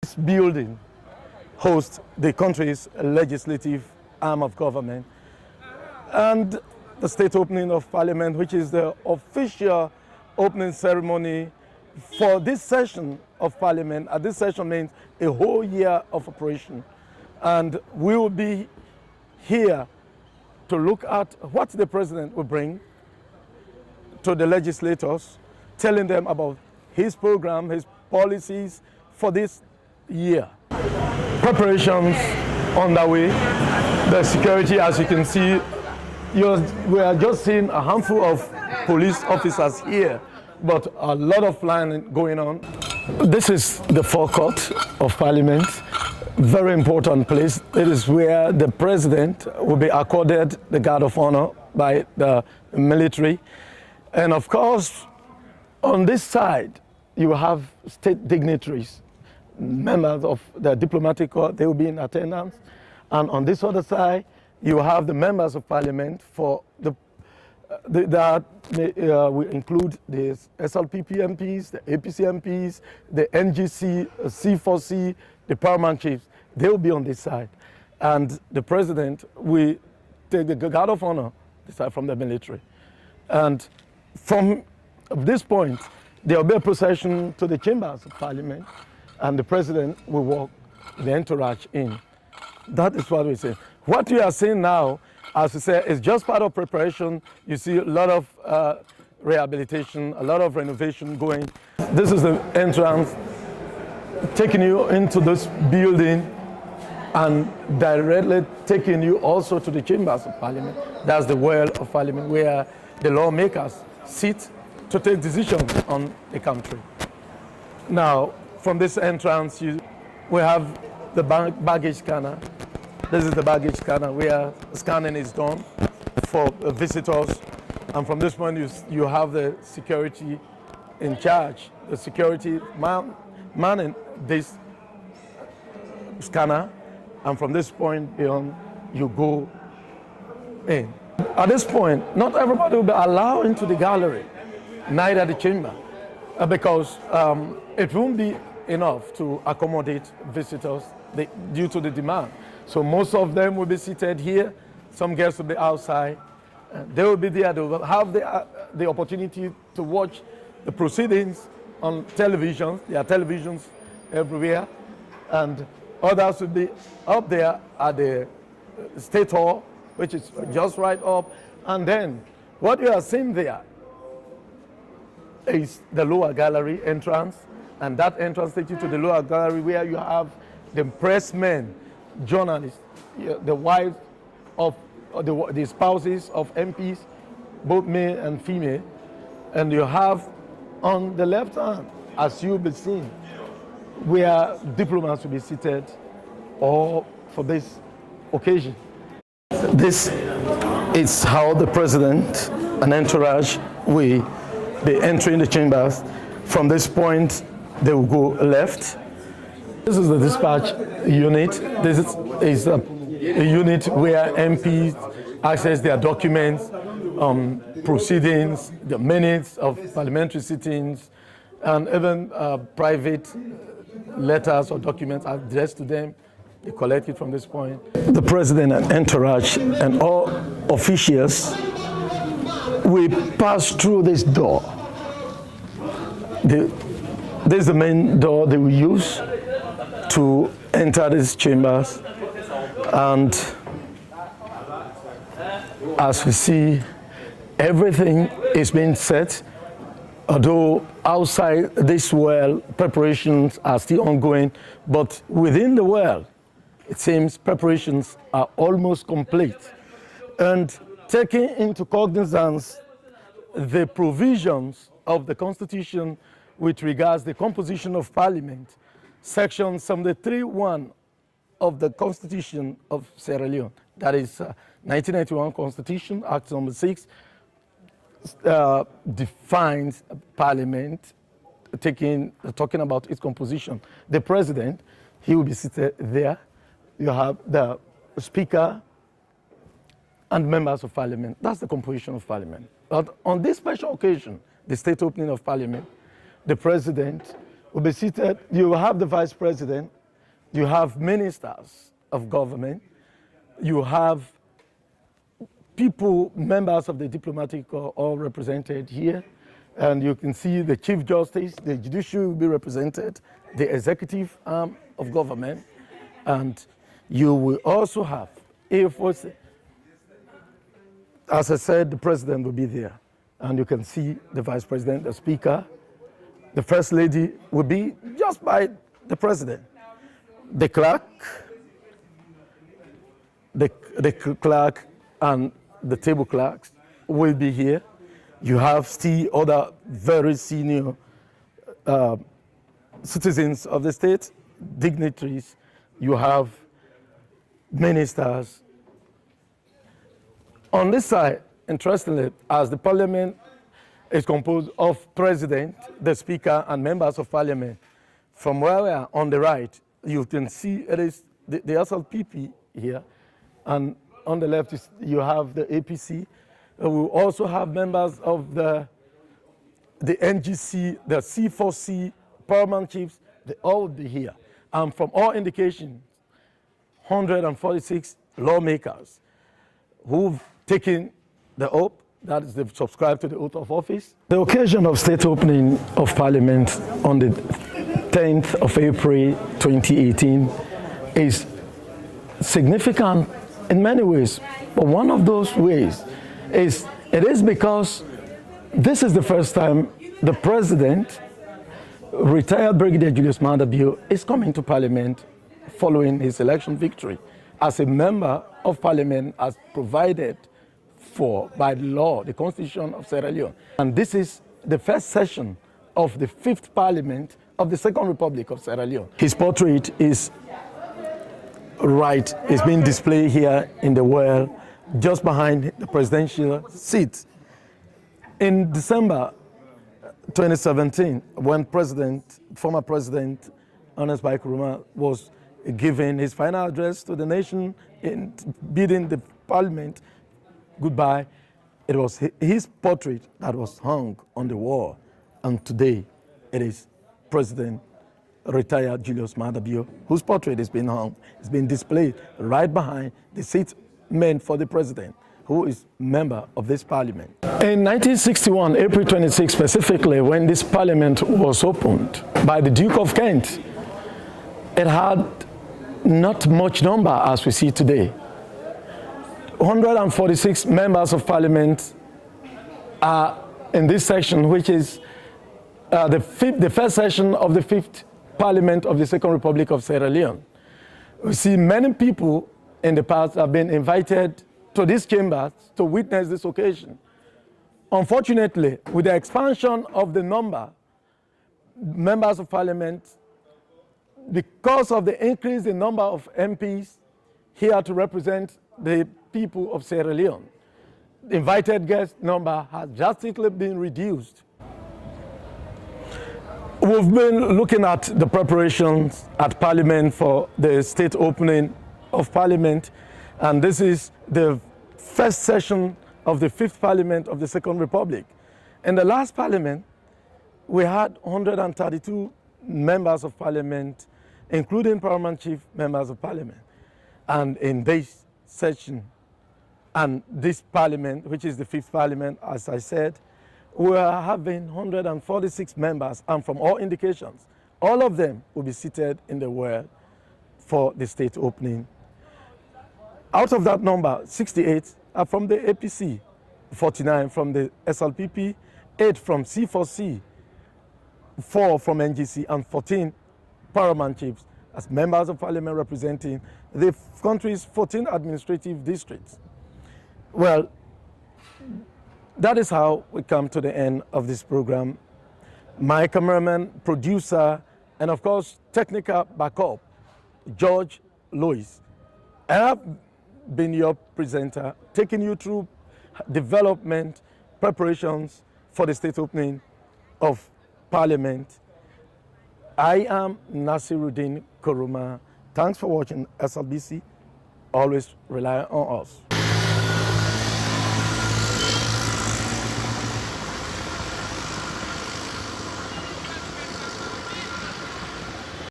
This building hosts the country's legislative arm of government and the state opening of Parliament, which is the official opening ceremony for this session of Parliament. And this session means a whole year of operation. And we will be here to look at what the president will bring to the legislators, telling them about his program, his policies for this year. Preparations underway. The security, as you can see, we are just seeing a handful of police officers here, but a lot of planning going on. This is the forecourt of Parliament. Very important place. It is where the president will be accorded the guard of honor by the military. And of course, on this side, you have state dignitaries, members of the diplomatic corps, they will be in attendance. And on this other side, you have the members of Parliament for that will include the SLPP MPs, the APC MPs, the NGC, C4C, the paramount chiefs. They will be on this side. And the president will take the guard of honor from the military. And from this point, there will be a procession to the chambers of Parliament, and the president will walk the entourage in. That is what we say. What we are seeing now, as we say, is just part of preparation. You see a lot of rehabilitation, a lot of renovation going. This is the entrance, taking you into this building and directly taking you also to the chambers of Parliament. That's the well of Parliament where the lawmakers sit to take decisions on the country. Now, from this entrance, we have the baggage scanner. This is the baggage scanner where scanning is done for visitors. And from this point, you have the security in charge, the security manning this scanner. And from this point beyond, you go in. At this point, not everybody will be allowed into the gallery, neither the chamber, because it won't be enough to accommodate visitors due to the demand. So most of them will be seated here. Some guests will be outside. They will be there. They will have the opportunity to watch the proceedings on television. There are televisions everywhere. And others will be up there at the State Hall, which is just right up. And then what you are seeing there is the lower gallery entrance. And that entrance takes you to the lower gallery where you have the pressmen, journalists, the wives of the spouses of MPs, both male and female. And you have on the left hand, as you'll be seeing, where diplomats will be seated or for this occasion. This is how the president and entourage will be entering the chambers. From this point, they will go left. This is the dispatch unit. This is a unit where MPs access their documents, proceedings, the minutes of parliamentary sittings, and even private letters or documents addressed to them. They collect it from this point. The president and entourage and all officials will pass through this door. This is the main door they will use to enter these chambers. And as we see, everything is being set, although outside this well, preparations are still ongoing, but within the well, it seems preparations are almost complete. And taking into cognizance the provisions of the Constitution with regards to the composition of Parliament, Section 73(1) of the Constitution of Sierra Leone, that is 1991 Constitution, Act number 6, defines Parliament, talking about its composition. The president, he will be seated there. You have the speaker and members of Parliament. That's the composition of Parliament. But on this special occasion, the state opening of Parliament, the president will be seated. You have the vice president, you have ministers of government, you have people, members of the diplomatic corps, all represented here. And you can see the Chief Justice, the judiciary will be represented, the executive arm of government, and you will also have, as I said, the president will be there. And you can see the vice president, the speaker, the first lady will be just by the president. The clerk, the clerk and the table clerks will be here. You have still other very senior citizens of the state, dignitaries. You have ministers. On this side, interestingly, as the parliament is composed of president, the speaker, and members of parliament, from where we are on the right, you can see it is the SLPP here, and on the left you have the APC. We also have members of the NGC, the C4C, paramount chiefs. They all will be here. And from all indications, 146 lawmakers who've taken the oath, that is, they've subscribed to the oath of office. The occasion of state opening of Parliament on the 10th of April 2018 is significant in many ways, but one of those ways is because this is the first time the president, retired Brigadier Julius Maada Bio, is coming to Parliament following his election victory as a member of Parliament as provided for by the law, the Constitution of Sierra Leone. And this is the first session of the 5th Parliament of the Second Republic of Sierra Leone. His portrait is being displayed here in the well, just behind the presidential seat. In December 2017, when former President Nasiru Dinn Koroma was giving his final address to the nation in bidding the Parliament goodbye, it was his portrait that was hung on the wall. And today, it is President retired Julius Maada Bio, whose portrait is being hung, is being displayed right behind the seat meant for the president, who is member of this parliament. In 1961, April 26 specifically, when this parliament was opened by the Duke of Kent, it had not much number as we see today. 146 members of parliament are in this section, which is the first session of the 5th Parliament of the Second Republic of Sierra Leone. We see many people in the past have been invited to these chambers to witness this occasion. Unfortunately, with the expansion of the members of Parliament, because of the increase in number of MPs here to represent the people of Sierra Leone, the invited guest number has drastically been reduced. We've been looking at the preparations at Parliament for the state opening of Parliament, and this is the first session of the 5th Parliament of the Second Republic. In the last Parliament, we had 132 members of Parliament, including paramount chief members of Parliament. And in this session, and this Parliament, which is the 5th Parliament, as I said, we are having 146 members, and from all indications, all of them will be seated in the well for the state opening. Out of that number, 68 are from the APC, 49 from the SLPP, 8 from C4C, 4 from NGC, and 14 paramount chiefs as members of parliament representing the country's 14 administrative districts. Well, that is how we come to the end of this program. My cameraman, producer, and of course, technical backup, George Lois. I have been your presenter, taking you through development, preparations for the state opening of Parliament. I am Nasiru Dinn Koroma. Thanks for watching SLBC. Always rely on us.